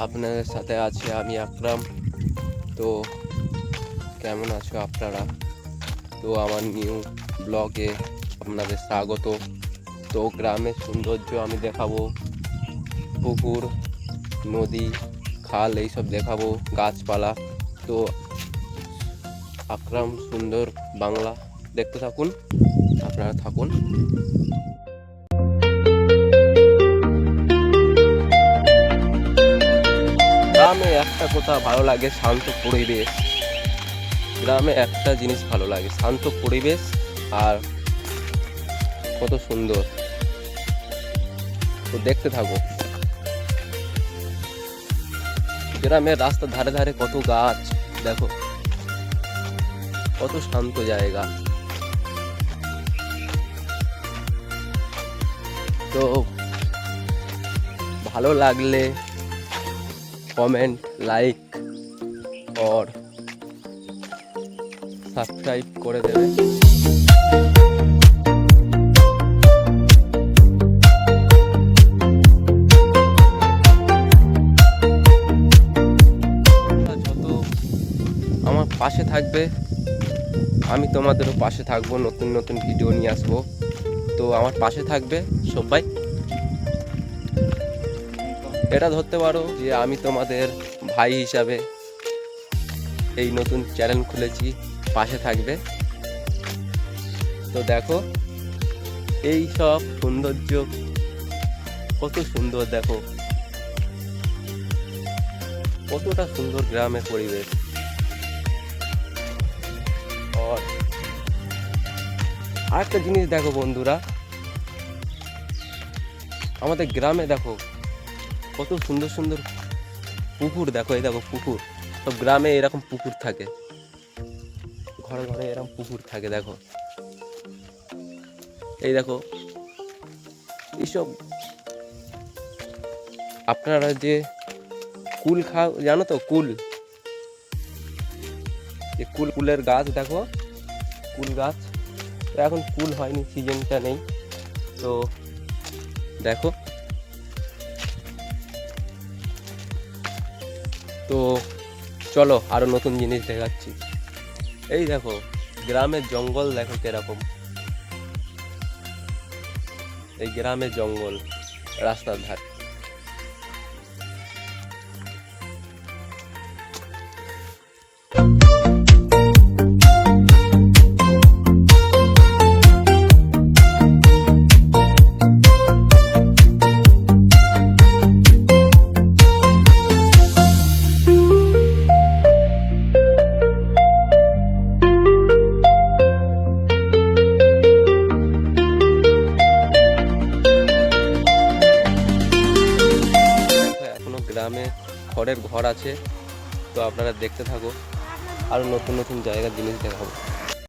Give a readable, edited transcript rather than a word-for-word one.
আপনাদের সাথে আছি আমি আকরাম। তো কেমন আছো আপনারা? তো আমার নিউ ব্লগে আপনাদের স্বাগত। তো গ্রামের সৌন্দর্য আমি দেখাবো, পুকুর, নদী, খাল এইসব দেখাবো, গাছপালা। তো আকরাম সুন্দর বাংলা দেখতে থাকুন, আপনারা থাকুন। গ্রামে একটা কথা ভালো লাগে, শান্ত পরিবেশ। গ্রামে একটা জিনিস ভালো লাগে, শান্ত পরিবেশ আর কত সুন্দর। তো দেখতে থাকো। গ্রামের রাস্তার ধারে ধারে কত গাছ, দেখো কত শান্ত জায়গা। তো ভালো লাগলে কমেন্ট, লাইক और সাবস্ক্রাইব করে দেবে। যত আমার পাশে থাকবে, আমি তোমাদেরও পাশে থাকবো, নতুন নতুন ভিডিও নিয়ে আসবো। তো আমার পাশে থাকবে সবাই। এটা ধরতে পারো যে আমি তোমাদের ভাই হিসাবে এই নতুন চ্যানেল খুলেছি, পাশে থাকবে। তো দেখো এই সব সৌন্দর্য, কত সুন্দর, দেখো কতটা সুন্দর গ্রামের পরিবেশ। আরেকটা জিনিস দেখো বন্ধুরা, আমাদের গ্রামে দেখো কত সুন্দর সুন্দর পুকুর। দেখো এই দেখো পুকুর, সব গ্রামে এরকম পুকুর থাকে, ঘরে ঘরে এরকম পুকুর থাকে। দেখো এই দেখো এইসব। আপনারা যে কুল খাও জানো তো, কুল, যে কুলের গাছ, দেখো কুল গাছ। তো এখন কুল হয়নি, সিজনটা নেই। তো দেখো, তো চলো আরো নতুন জিনিস দেখাচ্ছি। এই দেখো গ্রামের জঙ্গল, দেখো কিরকম। এই গ্রামের জঙ্গল রাস্তার ধারে। গ্রামে খড়ের ঘর আছে। তো আপনারা দেখতে থাকো, আরো নতুন নতুন জায়গার জিনিস দেখাবো।